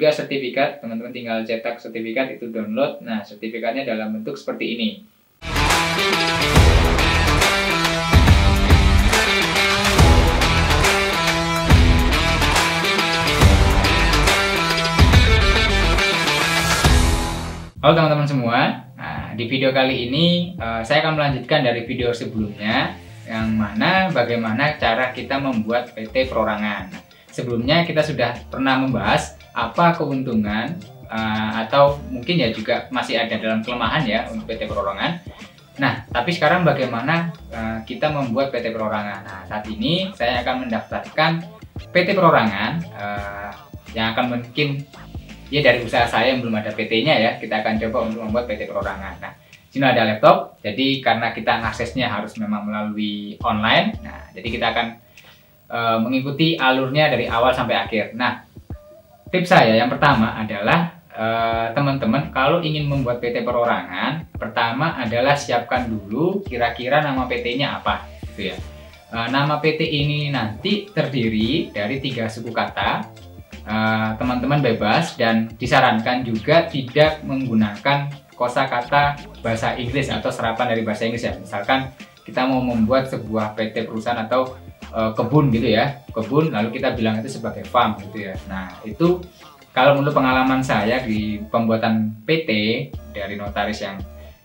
juga sertifikat, teman-teman tinggal cetak sertifikat, itu download. Nah, sertifikatnya dalam bentuk seperti ini. Halo teman-teman semua, nah, di video kali ini saya akan melanjutkan dari video sebelumnya, yang mana bagaimana cara kita membuat PT perorangan. Nah, sebelumnya kita sudah pernah membahas apa keuntungan atau mungkin ya juga masih ada dalam kelemahan ya untuk PT perorangan. Nah, tapi sekarang bagaimana kita membuat PT perorangan. Nah, saat ini saya akan mendaftarkan PT perorangan yang akan mungkin ya dari usaha saya yang belum ada PT-nya ya, kita akan coba untuk membuat PT perorangan. Nah, sini ada laptop, jadi karena kita aksesnya harus memang melalui online, nah jadi kita akan mengikuti alurnya dari awal sampai akhir. Nah, tips saya yang pertama adalah teman-teman kalau ingin membuat PT perorangan, pertama adalah siapkan dulu kira-kira nama PT-nya apa, gitu ya. Nama PT ini nanti terdiri dari 3 suku kata. Teman-teman bebas dan disarankan juga tidak menggunakan kosakata bahasa Inggris atau serapan dari bahasa Inggris ya. Misalkan kita mau membuat sebuah PT perusahaan atau kebun gitu ya, kebun lalu kita bilang itu sebagai farm gitu ya. Nah, itu kalau menurut pengalaman saya di pembuatan PT dari notaris yang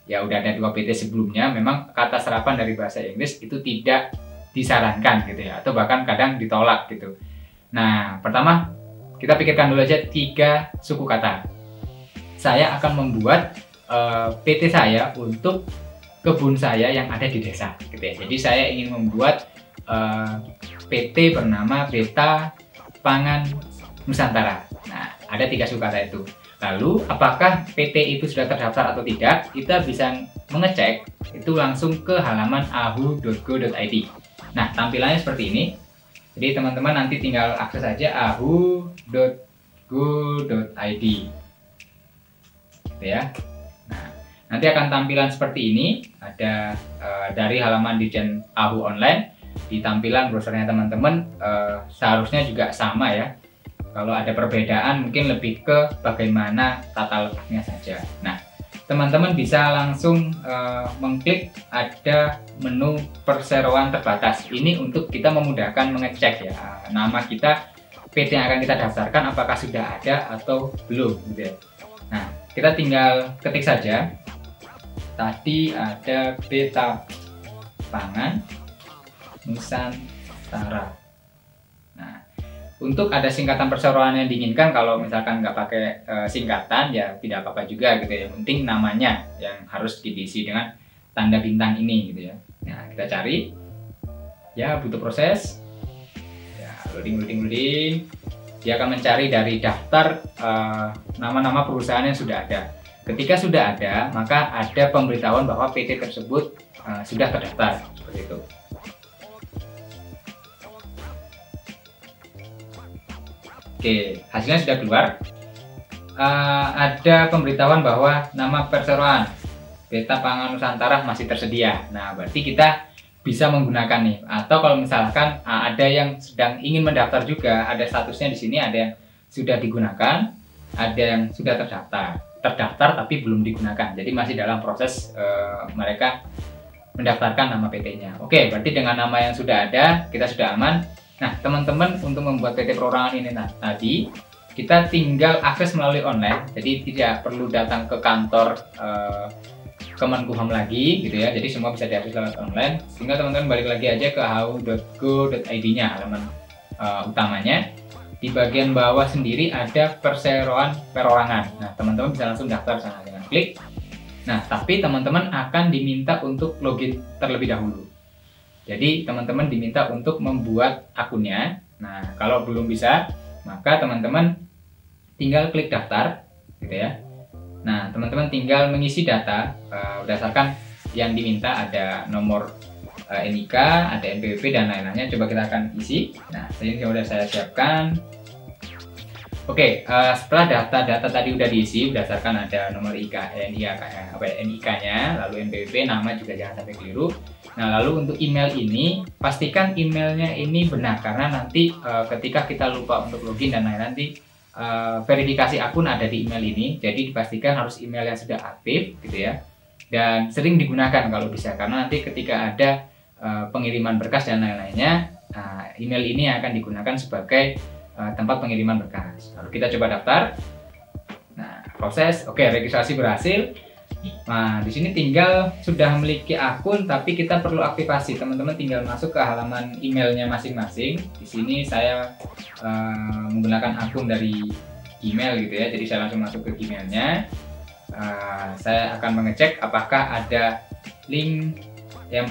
ya udah ada 2 PT sebelumnya, memang kata serapan dari bahasa Inggris itu tidak disarankan gitu ya, atau bahkan kadang ditolak gitu. Nah, pertama kita pikirkan dulu aja 3 suku kata. Saya akan membuat PT saya untuk kebun saya yang ada di desa, gitu ya. Jadi saya ingin membuat PT bernama Beta Pangan Nusantara. Nah, ada 3 suku kata itu. Lalu, apakah PT itu sudah terdaftar atau tidak? Kita bisa mengecek itu langsung ke halaman ahu.go.id. Nah, tampilannya seperti ini. Jadi teman-teman nanti tinggal akses aja ahu.go.id, gitu ya. Nah, nanti akan tampilan seperti ini. Ada dari halaman Ditjen Ahu Online. Di tampilan browsernya teman-teman seharusnya juga sama ya. Kalau ada perbedaan mungkin lebih ke bagaimana tata letaknya saja. Nah, teman-teman bisa langsung mengklik ada menu perseroan terbatas. Ini untuk kita memudahkan mengecek ya nama kita, PT yang akan kita daftarkan apakah sudah ada atau belum gitu ya. Nah, kita tinggal ketik saja. Tadi ada Beta Pangan Nusantara. Nah, untuk ada singkatan perseroan yang diinginkan, kalau misalkan nggak pakai singkatan ya tidak apa-apa juga gitu ya. Yang penting namanya yang harus diisi dengan tanda bintang ini gitu ya. Nah, kita cari. Ya, butuh proses. Ya, loading. Dia akan mencari dari daftar nama-nama perusahaan yang sudah ada. Ketika sudah ada, maka ada pemberitahuan bahwa PT tersebut sudah terdaftar seperti itu. Oke, hasilnya sudah keluar. Ada pemberitahuan bahwa nama perseroan Beta Pangan Nusantara masih tersedia. Nah, berarti kita bisa menggunakan nih. Atau kalau misalkan ada yang sedang ingin mendaftar juga, ada statusnya di sini, ada yang sudah digunakan, ada yang sudah terdaftar tapi belum digunakan. Jadi masih dalam proses mereka mendaftarkan nama PT-nya. Oke, berarti dengan nama yang sudah ada, kita sudah aman. Nah, teman-teman, untuk membuat PT perorangan ini tadi, kita tinggal akses melalui online, jadi tidak perlu datang ke kantor Kemenkumham lagi, gitu ya. Jadi semua bisa diakses lewat online. Tinggal teman-teman balik lagi aja ke ahu.go.id-nya, halaman utamanya. Di bagian bawah sendiri ada perseroan perorangan. Nah, teman-teman bisa langsung daftar sana dengan klik. Nah, tapi teman-teman akan diminta untuk login terlebih dahulu. Jadi teman-teman diminta untuk membuat akunnya. Nah, kalau belum bisa, maka teman-teman tinggal klik daftar, gitu ya. Nah, teman-teman tinggal mengisi data berdasarkan yang diminta, ada nomor NIK, ada NPWP dan lain-lainnya. Coba kita akan isi. Nah, ini sudah saya siapkan. Oke, setelah data-data tadi udah diisi berdasarkan ada nomor NIK-nya, lalu NPWP, nama juga jangan sampai keliru. Nah, lalu untuk email ini, pastikan emailnya ini benar, karena nanti ketika kita lupa untuk login dan lain-lain, nanti verifikasi akun ada di email ini. Jadi dipastikan harus email yang sudah aktif gitu ya, dan sering digunakan kalau bisa, karena nanti ketika ada pengiriman berkas dan lain-lainnya, email ini akan digunakan sebagai tempat pengiriman berkas. Lalu kita coba daftar. Nah, proses, oke, registrasi berhasil. Nah, di sini tinggal sudah memiliki akun, tapi kita perlu aktivasi. Teman-teman tinggal masuk ke halaman emailnya masing-masing. Di sini saya menggunakan akun dari Gmail gitu ya, jadi saya langsung masuk ke Gmailnya. Saya akan mengecek apakah ada link yang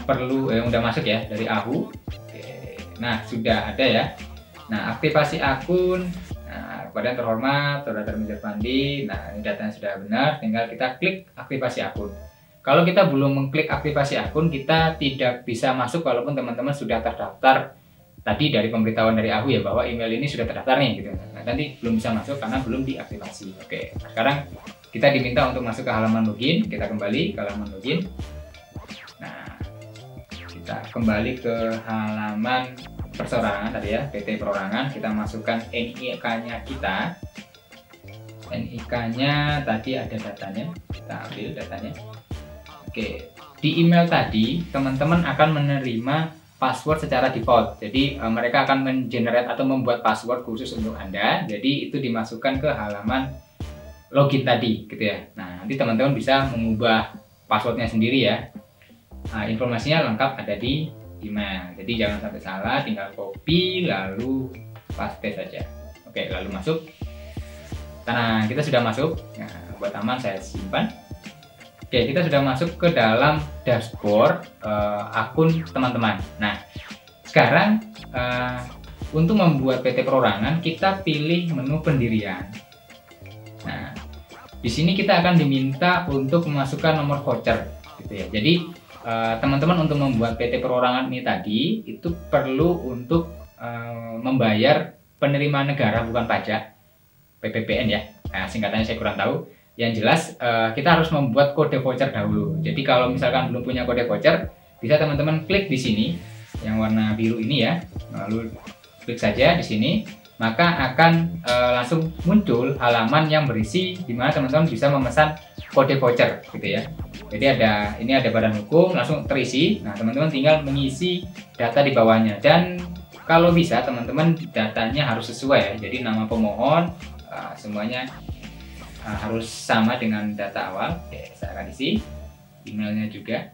udah masuk ya dari Ahu. Oke. Nah, sudah ada ya. Nah, aktivasi akun. Nah, kepada yang terhormat Saudara Darmija Pandi. Nah, ini datanya sudah benar, tinggal kita klik aktivasi akun. Kalau kita belum mengklik aktivasi akun, kita tidak bisa masuk walaupun teman-teman sudah terdaftar tadi dari pemberitahuan dari Ahu ya, bahwa email ini sudah terdaftar nih gitu. Nah, nanti belum bisa masuk karena belum diaktifasi. Oke, sekarang kita diminta untuk masuk ke halaman login. Kita kembali ke halaman login. Nah, kita kembali ke halaman perseorangan tadi ya, PT Perorangan. Kita masukkan NIK-nya kita. NIK-nya tadi ada datanya, kita ambil datanya. Oke, di email tadi teman-teman akan menerima password secara default. Jadi mereka akan mengenerate atau membuat password khusus untuk Anda. Jadi itu dimasukkan ke halaman login tadi gitu ya. Nah, nanti teman-teman bisa mengubah passwordnya sendiri ya. Nah, informasinya lengkap ada di email, jadi jangan sampai salah, tinggal copy lalu paste saja. Oke, lalu masuk. Nah, kita sudah masuk. Nah, buat aman saya simpan. Oke, kita sudah masuk ke dalam dashboard akun teman-teman. Nah, sekarang untuk membuat PT Perorangan kita pilih menu pendirian. Nah, di sini kita akan diminta untuk memasukkan nomor voucher gitu ya. Jadi teman-teman untuk membuat PT Perorangan ini tadi itu perlu untuk membayar penerimaan negara bukan pajak, PPPN ya. Nah, singkatannya saya kurang tahu. Yang jelas kita harus membuat kode voucher dahulu. Jadi kalau misalkan belum punya kode voucher, bisa teman-teman klik di sini yang warna biru ini ya. Lalu klik saja di sini, maka akan langsung muncul halaman yang berisi di mana teman-teman bisa memesan kode voucher gitu ya. Jadi ini ada badan hukum, langsung terisi. Nah, teman-teman tinggal mengisi data di bawahnya, dan kalau bisa teman-teman datanya harus sesuai ya. Jadi nama pemohon semuanya harus sama dengan data awal. Oke, saya akan isi emailnya juga.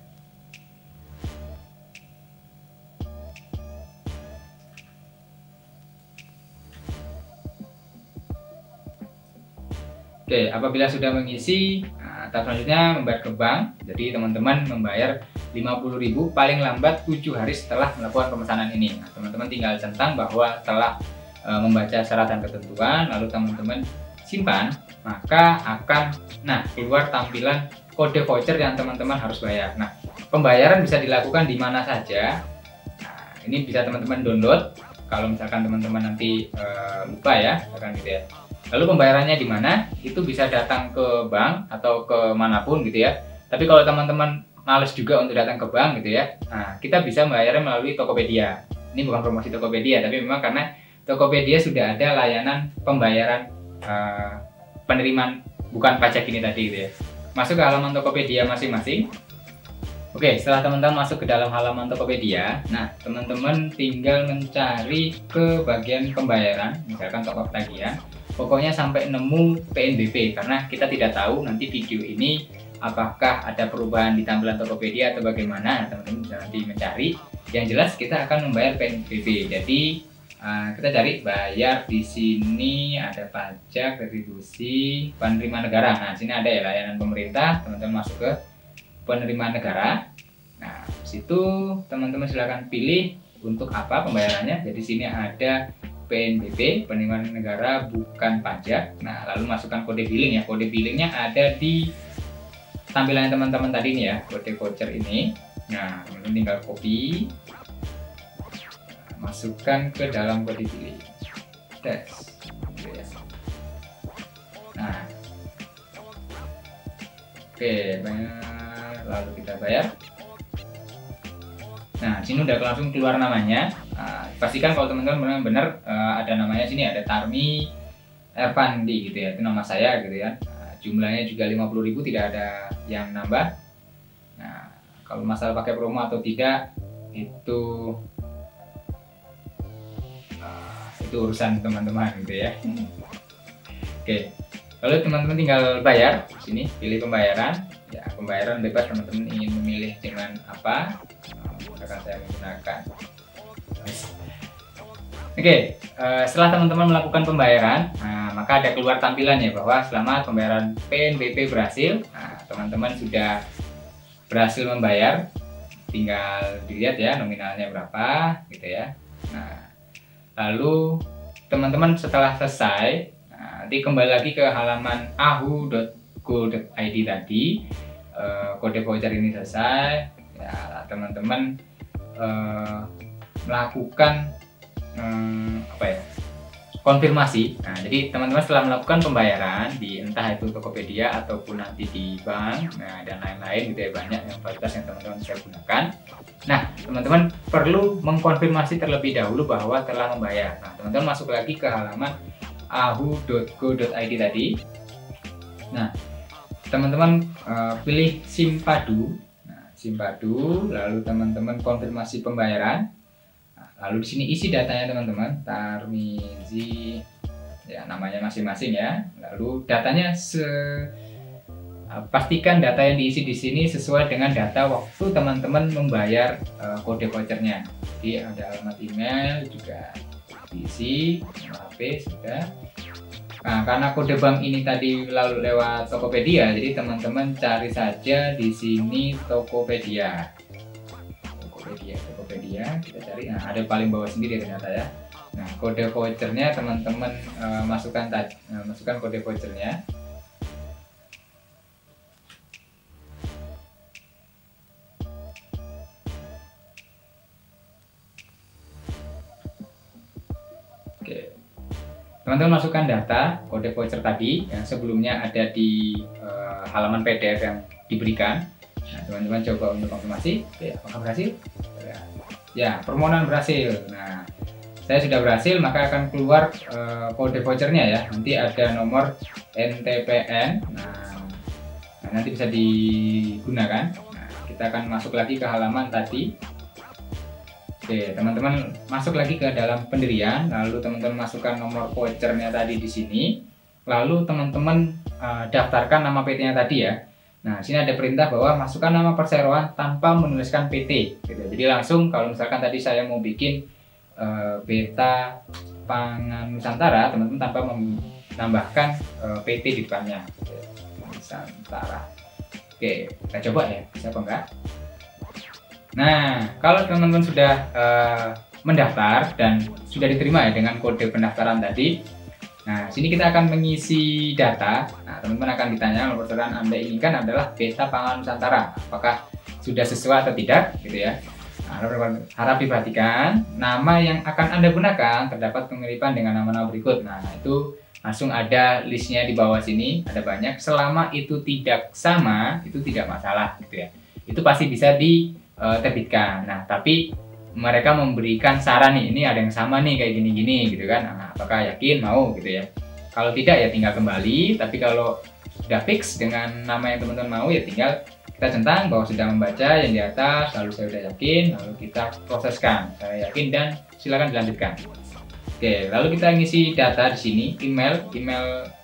Oke, apabila sudah mengisi, tahap selanjutnya membayar ke bank. Jadi teman-teman membayar 50.000 paling lambat 7 hari setelah melakukan pemesanan ini. Nah, teman-teman tinggal centang bahwa telah membaca syarat dan ketentuan, lalu teman-teman simpan, maka akan keluar tampilan kode voucher yang teman-teman harus bayar. Nah, pembayaran bisa dilakukan di mana saja. Nah, ini bisa teman-teman download kalau misalkan teman-teman nanti lupa ya, misalkan gitu ya. Lalu pembayarannya di mana? Itu bisa datang ke bank atau ke manapun gitu ya. Tapi kalau teman-teman males juga untuk datang ke bank gitu ya, nah kita bisa membayarnya melalui Tokopedia. Ini bukan promosi Tokopedia, tapi memang karena Tokopedia sudah ada layanan pembayaran penerimaan bukan pajak ini tadi gitu ya. Masuk ke halaman Tokopedia masing-masing. Oke, setelah teman-teman masuk ke dalam halaman Tokopedia, nah teman-teman tinggal mencari ke bagian pembayaran, misalkan toko tagihan. Pokoknya sampai nemu PNBP, karena kita tidak tahu nanti video ini apakah ada perubahan di tampilan Tokopedia atau bagaimana. Teman-teman bisa nanti mencari. Yang jelas kita akan membayar PNBP. Jadi kita cari bayar di sini, ada pajak, retribusi, penerimaan negara. Nah, sini ada ya layanan pemerintah. Teman-teman masuk ke penerimaan negara. Nah, situ teman-teman silahkan pilih untuk apa pembayarannya. Jadi sini ada PNBP, penerimaan negara bukan pajak. Nah, lalu masukkan kode billing ya. Kode billingnya ada di tampilan teman-teman tadi nih ya, kode voucher ini. Nah, teman-teman tinggal copy, masukkan ke dalam kode billing. Tes. Nah, oke, lalu kita bayar. Nah, sini udah langsung keluar namanya. Pastikan kalau teman-teman benar-benar ada namanya sini, ada Tarmi Ervandi gitu ya, itu nama saya gitu ya. Nah, jumlahnya juga 50.000, tidak ada yang nambah. Nah, kalau masalah pakai promo atau tidak itu urusan teman-teman gitu ya. Oke, lalu teman-teman tinggal bayar di sini, pilih pembayaran. Ya, pembayaran bebas, teman-teman ingin memilih dengan apa. Akan saya menggunakan. Oke, setelah teman-teman melakukan pembayaran, maka ada keluar tampilan ya bahwa selama pembayaran PNBP berhasil. Nah, teman-teman sudah berhasil membayar, tinggal dilihat ya nominalnya berapa gitu ya. Nah, lalu teman-teman setelah selesai, nanti kembali lagi ke halaman ahu.go.id tadi. Kode voucher ini selesai ya, teman-teman melakukan konfirmasi. Nah, jadi teman-teman setelah melakukan pembayaran di entah itu Tokopedia ataupun nanti di bank, nah dan lain-lain gitu ya, banyak yang fasilitas yang teman-teman bisa gunakan. Nah, teman-teman perlu mengkonfirmasi terlebih dahulu bahwa telah membayar. Nah, teman-teman masuk lagi ke halaman ahu.go.id tadi. Nah, teman-teman pilih Simpadu. Nah, Simpadu, lalu teman-teman konfirmasi pembayaran. Lalu di sini isi datanya teman-teman, Tarmizi, ya namanya masing-masing ya. Lalu datanya pastikan data yang diisi di sini sesuai dengan data waktu teman-teman membayar kode vouchernya. Jadi ada alamat email juga diisi, HP sudah. Nah, karena kode bank ini tadi lalu lewat Tokopedia, jadi teman-teman cari saja di sini Tokopedia, kita cari. Nah, ada paling bawah sendiri ternyata ya. Nah, kode vouchernya teman-teman masukkan kode vouchernya. Oke, teman-teman masukkan data kode voucher tadi yang sebelumnya ada di halaman PDF yang diberikan. Nah, teman-teman coba untuk konfirmasi. Oke, apakah berhasil? Ya, permohonan berhasil. Nah, saya sudah berhasil, maka akan keluar kode vouchernya ya. Nanti ada nomor NTPN. Nah, nanti bisa digunakan. Nah, kita akan masuk lagi ke halaman tadi. Oke, teman-teman masuk lagi ke dalam pendirian, lalu teman-teman masukkan nomor vouchernya tadi di sini. Lalu teman-teman daftarkan nama PT-nya tadi ya. Nah, sini ada perintah bahwa masukkan nama perseroan tanpa menuliskan PT. Gitu. Jadi langsung kalau misalkan tadi saya mau bikin Beta Pangan Nusantara, teman-teman tanpa menambahkan PT di depannya. Gitu. Nusantara. Oke, kita coba ya, bisa apa enggak? Nah, kalau teman-teman sudah mendaftar dan sudah diterima ya dengan kode pendaftaran tadi. Nah, sini kita akan mengisi data. Nah, teman-teman akan ditanya nomor perseroan Anda inginkan adalah Beta Pangan Nusantara. Apakah sudah sesuai atau tidak, gitu ya. Nah, harap diperhatikan, nama yang akan Anda gunakan terdapat kemiripan dengan nama-nama berikut. Nah, itu langsung ada listnya di bawah sini, ada banyak. Selama itu tidak sama, itu tidak masalah, gitu ya. Itu pasti bisa diterbitkan. Nah, tapi mereka memberikan saran nih, ini ada yang sama nih kayak gini-gini gitu kan. Nah, apakah yakin mau gitu ya? Kalau tidak ya tinggal kembali, tapi kalau sudah fix dengan nama yang teman-teman mau ya tinggal kita centang bahwa sudah membaca yang di atas, lalu saya sudah yakin, lalu kita proseskan. Saya yakin dan silakan dilanjutkan. Oke, lalu kita ngisi data di sini, email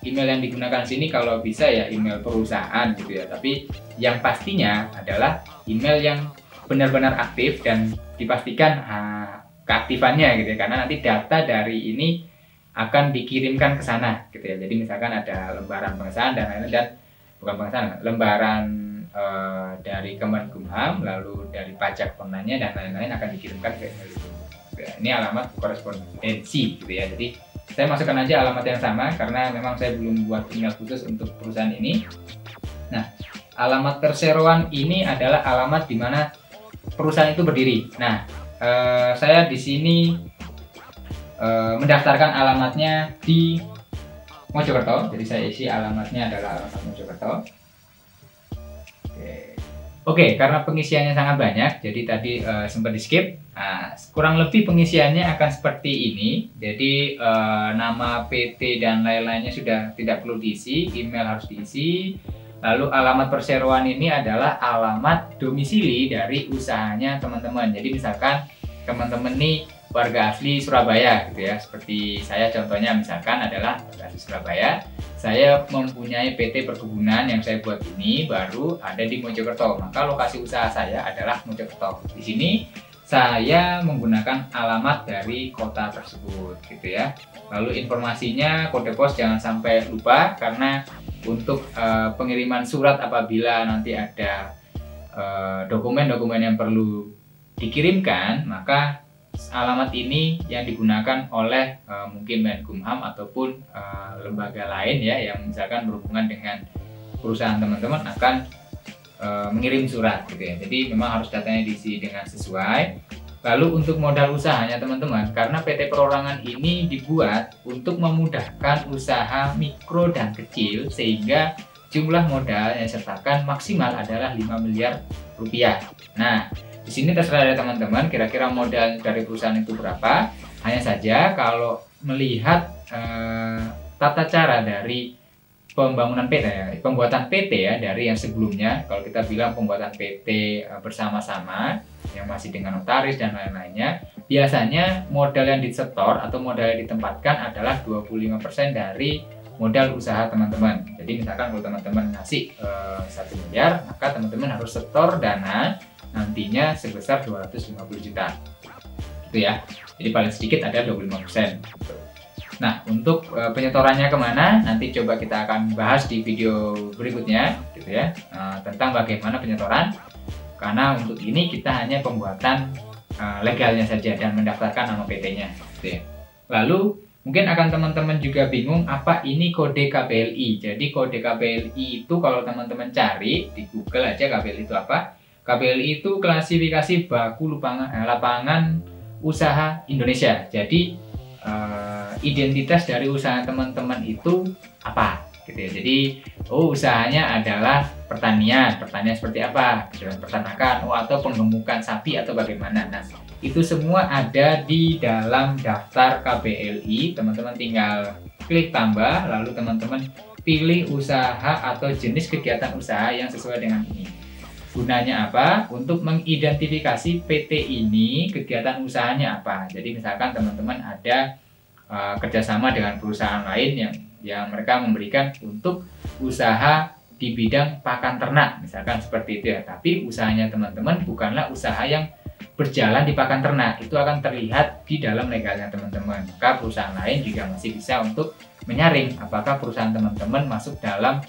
yang digunakan di sini kalau bisa ya email perusahaan gitu ya. Tapi yang pastinya adalah email yang benar-benar aktif dan dipastikan keaktifannya gitu ya, karena nanti data dari ini akan dikirimkan ke sana gitu ya. Jadi misalkan ada lembaran pengesahan dan lain-lain, dan bukan pengesahan, lembaran dari Kemenkumham, lalu dari pajak online dan lain-lain akan dikirimkan ke email itu. Ya, ini alamat korespondensi gitu ya. Jadi saya masukkan aja alamat yang sama karena memang saya belum buat email khusus untuk perusahaan ini. Nah, alamat perseroan ini adalah alamat di mana perusahaan itu berdiri. Nah, saya di sini mendaftarkan alamatnya di Mojokerto. Jadi saya isi alamatnya adalah alamat Mojokerto. Oke, Oke, karena pengisiannya sangat banyak, jadi tadi sempat di skip. Nah, kurang lebih pengisiannya akan seperti ini. Jadi nama PT dan lain-lainnya sudah tidak perlu diisi, email harus diisi. Lalu alamat perseroan ini adalah alamat domisili dari usahanya teman-teman. Jadi misalkan teman-teman nih warga asli Surabaya gitu ya. Seperti saya contohnya misalkan adalah warga asli Surabaya. Saya mempunyai PT perkebunan yang saya buat ini baru ada di Mojokerto. Maka lokasi usaha saya adalah Mojokerto. Di sini saya menggunakan alamat dari kota tersebut gitu ya. Lalu informasinya kode pos jangan sampai lupa, karena untuk pengiriman surat apabila nanti ada dokumen-dokumen yang perlu dikirimkan, maka alamat ini yang digunakan oleh mungkin Menkumham ataupun lembaga lain ya, yang misalkan berhubungan dengan perusahaan teman-teman akan mengirim surat gitu ya. Jadi memang harus datanya diisi dengan sesuai. Lalu untuk modal usahanya teman-teman, karena PT Perorangan ini dibuat untuk memudahkan usaha mikro dan kecil, sehingga jumlah modal yang disertakan maksimal adalah 5 miliar rupiah. Nah, di sini terserah dari teman-teman kira-kira modal dari perusahaan itu berapa. Hanya saja kalau melihat tata cara dari pembangunan PT ya, pembuatan PT ya, dari yang sebelumnya, kalau kita bilang pembuatan PT bersama-sama yang masih dengan notaris dan lain-lainnya, biasanya modal yang disetor atau modal yang ditempatkan adalah 25% dari modal usaha teman-teman. Jadi misalkan kalau teman-teman ngasih 1 miliar, maka teman-teman harus setor dana nantinya sebesar 250 juta gitu ya. Jadi paling sedikit ada 25%. Nah, untuk penyetorannya kemana nanti coba kita akan bahas di video berikutnya gitu ya, tentang bagaimana penyetoran. Karena untuk ini kita hanya pembuatan legalnya saja dan mendaftarkan nama PT-nya gitu ya. Lalu mungkin akan teman-teman juga bingung apa ini kode KBLI. Jadi kode KBLI itu kalau teman-teman cari di Google aja KBLI itu apa? KBLI itu klasifikasi baku lapangan usaha Indonesia. Jadi identitas dari usaha teman-teman itu apa gitu ya. Jadi usahanya adalah pertanian seperti apa? Peternakan atau penggemukan sapi atau bagaimana. Nah, itu semua ada di dalam daftar KBLI. Teman-teman tinggal klik tambah, lalu teman-teman pilih usaha atau jenis kegiatan usaha yang sesuai dengan ini. Gunanya apa? Untuk mengidentifikasi PT ini kegiatan usahanya apa. Jadi misalkan teman-teman ada kerjasama dengan perusahaan lain yang mereka memberikan untuk usaha di bidang pakan ternak, misalkan seperti itu ya. Tapi usahanya teman-teman bukanlah usaha yang berjalan di pakan ternak, itu akan terlihat di dalam legalnya teman-teman. Maka perusahaan lain juga masih bisa untuk menyaring apakah perusahaan teman-teman masuk dalam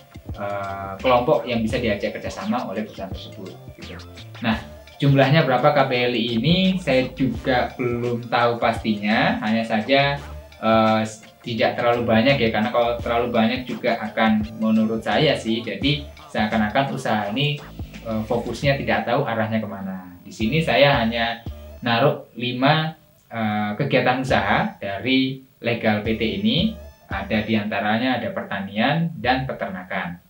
kelompok yang bisa diajak kerjasama oleh perusahaan tersebut gitu. Nah, jumlahnya berapa KBLI ini saya juga belum tahu pastinya, hanya saja tidak terlalu banyak ya, karena kalau terlalu banyak juga akan menurut saya sih jadi seakan-akan usaha ini fokusnya tidak tahu arahnya kemana. Di sini saya hanya naruh 5 kegiatan usaha dari legal PT ini. Ada diantaranya ada pertanian dan peternakan.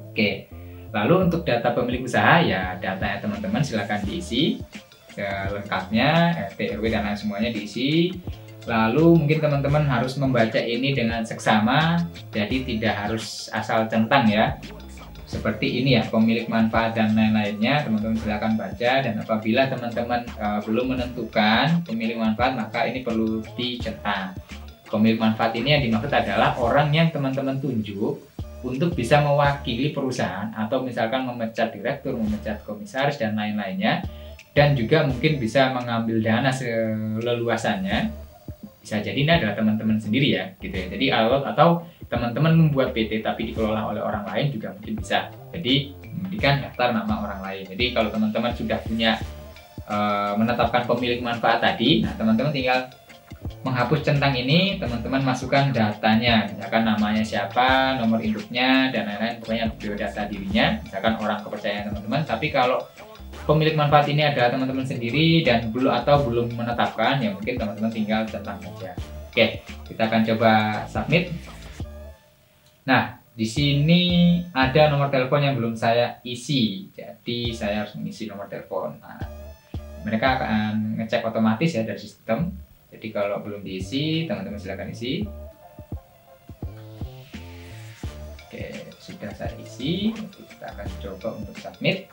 Oke, lalu untuk data pemilik usaha ya datanya teman-teman silahkan diisi lengkapnya, RT, RW dan lain semuanya diisi. Lalu mungkin teman-teman harus membaca ini dengan seksama, jadi tidak harus asal centang ya. Seperti ini ya, pemilik manfaat dan lain-lainnya, teman-teman silahkan baca. Dan apabila teman-teman belum menentukan pemilik manfaat, maka ini perlu dicentang. Pemilik manfaat ini yang dimaksud adalah orang yang teman-teman tunjuk untuk bisa mewakili perusahaan atau misalkan memecat direktur, memecat komisaris dan lain-lainnya, dan juga mungkin bisa mengambil dana seleluasannya. Bisa jadi ini adalah teman-teman sendiri ya gitu ya. Jadi atau teman-teman membuat PT tapi dikelola oleh orang lain juga mungkin bisa. Jadi memberikan daftar nama orang lain. Jadi kalau teman-teman sudah punya menetapkan pemilik manfaat tadi, nah teman-teman tinggal menghapus centang ini, teman-teman masukkan datanya, misalkan namanya siapa, nomor induknya dan lain-lain, pokoknya biodata dirinya, misalkan orang kepercayaan teman-teman. Tapi kalau pemilik manfaat ini adalah teman-teman sendiri dan belum menetapkan, ya mungkin teman-teman tinggal centang saja. Oke, kita akan coba submit. Nah, di sini ada nomor telepon yang belum saya isi, jadi saya harus mengisi nomor telepon. Nah, mereka akan ngecek otomatis ya dari sistem. Jadi kalau belum diisi, teman-teman silakan isi. Oke, sudah saya isi. Kita akan coba untuk submit.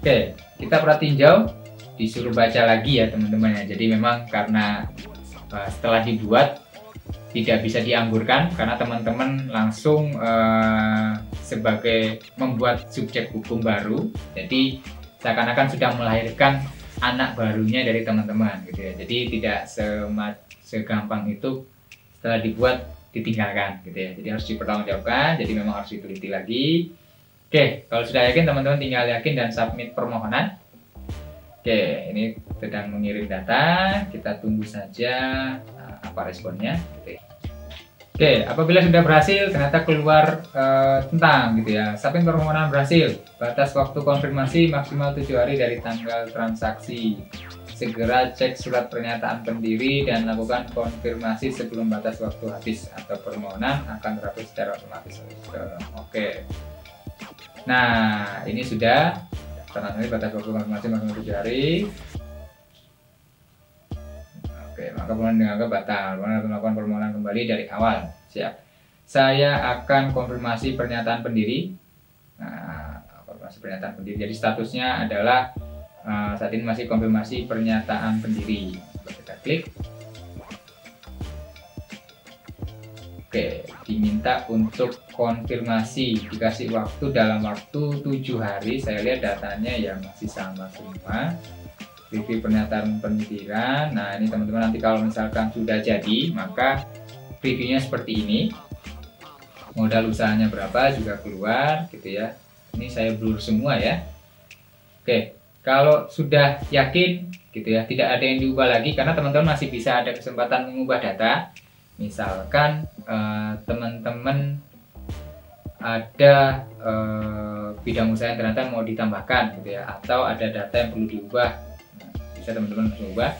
Oke, kita perhatiin jauh, disuruh baca lagi ya teman-teman ya. Jadi memang karena setelah dibuat tidak bisa dianggurkan karena teman-teman langsung sebagai membuat subjek hukum baru. Jadi seakan-akan sudah melahirkan anak barunya dari teman-teman gitu ya. Jadi tidak segampang itu setelah dibuat ditinggalkan gitu ya. Jadi harus dipertanggungjawabkan. Jadi memang harus diteliti lagi. Oke, kalau sudah yakin teman-teman tinggal yakin dan submit permohonan. Oke, ini sedang mengirim data. Kita tunggu saja apa responnya. Oke, apabila sudah berhasil, ternyata keluar tentang gitu ya. Submit permohonan berhasil. Batas waktu konfirmasi maksimal 7 hari dari tanggal transaksi. Segera cek surat pernyataan pendiri dan lakukan konfirmasi sebelum batas waktu habis atau permohonan akan terhapus secara otomatis. Oke. Nah, ini sudah. Tanggal batas waktu konfirmasi maksimal 7 hari. Oke, maka permohonan dianggap batal. Melakukan permohonan kembali dari awal. Siap. Saya akan konfirmasi pernyataan pendiri. Nah, konfirmasi pernyataan pendiri. Jadi statusnya adalah saat ini masih konfirmasi pernyataan pendiri. Kita klik. Oke, diminta untuk konfirmasi. Dikasih waktu dalam waktu 7 hari. Saya lihat datanya ya masih sama semua. Review pernyataan pendidikan. Nah, ini teman-teman nanti kalau misalkan sudah jadi, maka reviewnya seperti ini. Modal usahanya berapa juga keluar gitu ya. Ini saya blur semua ya. Oke, kalau sudah yakin gitu ya, tidak ada yang diubah lagi karena teman-teman masih bisa ada kesempatan mengubah data. Misalkan teman-teman ada bidang usaha yang ternyata mau ditambahkan gitu ya, atau ada data yang perlu diubah. Bisa teman-teman coba,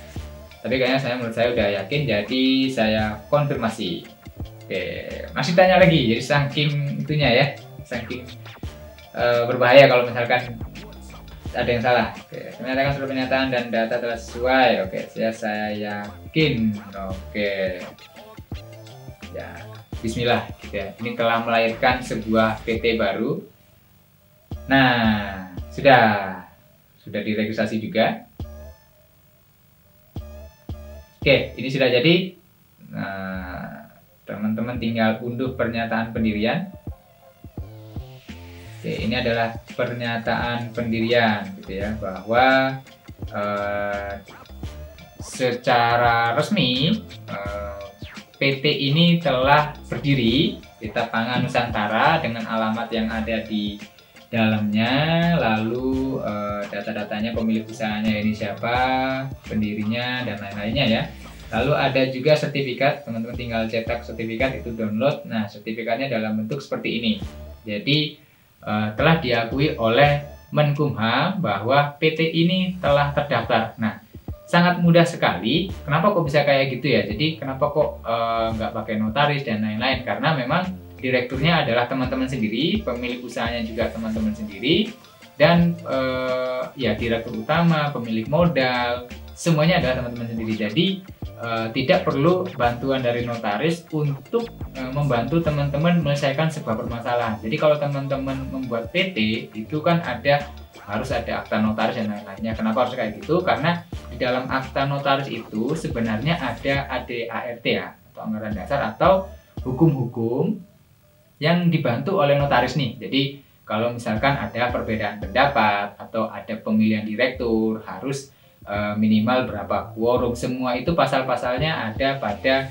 tapi kayaknya menurut saya udah yakin, jadi saya konfirmasi. Oke, masih tanya lagi, jadi saking itunya ya, saking berbahaya kalau misalkan ada yang salah. Oke, menyatakan surat pernyataan dan data telah sesuai. Oke, saya yakin. Oke, ya Bismillah gitu ya. Ini telah melahirkan sebuah PT baru. Nah, sudah diregistrasi juga. Oke, ini sudah jadi. Nah, teman-teman tinggal unduh pernyataan pendirian. Oke, ini adalah pernyataan pendirian gitu ya, bahwa secara resmi PT ini telah berdiri, PT Pangan Nusantara, dengan alamat yang ada di dalamnya, lalu data-datanya, pemilik usahanya ini siapa, pendirinya, dan lain-lainnya ya. Lalu ada juga sertifikat, teman-teman tinggal cetak sertifikat, itu download. Nah, sertifikatnya dalam bentuk seperti ini. Jadi telah diakui oleh Menkumham bahwa PT ini telah terdaftar. Nah, sangat mudah sekali. Kenapa kok bisa kayak gitu ya? Jadi kenapa kok nggak pakai notaris dan lain-lain? Karena memang direkturnya adalah teman-teman sendiri, pemilik usahanya juga teman-teman sendiri, dan ya direktur utama, pemilik modal, semuanya adalah teman-teman sendiri. Jadi tidak perlu bantuan dari notaris untuk membantu teman-teman menyelesaikan sebuah permasalahan. Jadi kalau teman-teman membuat PT itu kan harus ada akta notaris dan lain-lainnya. Kenapa harus kayak gitu? Karena di dalam akta notaris itu sebenarnya ada ADART ya, atau anggaran dasar, atau hukum-hukum yang dibantu oleh notaris nih. Jadi kalau misalkan ada perbedaan pendapat atau ada pemilihan direktur, harus minimal berapa quorum, semua itu pasal-pasalnya ada pada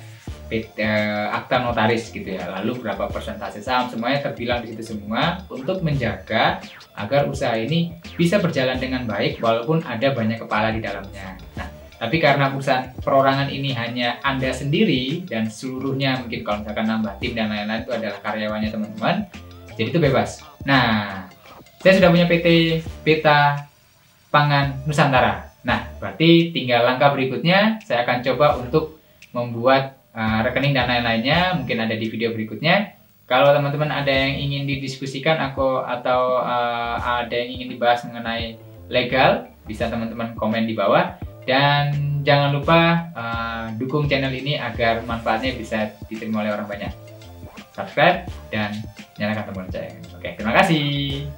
akta notaris gitu ya. Lalu berapa persentase saham, semuanya terbilang di situ semua, untuk menjaga agar usaha ini bisa berjalan dengan baik walaupun ada banyak kepala di dalamnya. Nah, tapi karena urusan perorangan ini hanya Anda sendiri dan seluruhnya, mungkin kalau misalkan nambah tim dan lain-lain itu adalah karyawannya teman-teman, jadi itu bebas. Nah, saya sudah punya PT Pangan Nusantara. Nah, berarti tinggal langkah berikutnya saya akan coba untuk membuat rekening dan lain-lainnya, mungkin ada di video berikutnya. Kalau teman-teman ada yang ingin didiskusikan atau ada yang ingin dibahas mengenai legal, bisa teman-teman komen di bawah. Dan jangan lupa dukung channel ini agar manfaatnya bisa diterima oleh orang banyak. Subscribe dan nyalakan tombol lonceng. Oke, terima kasih.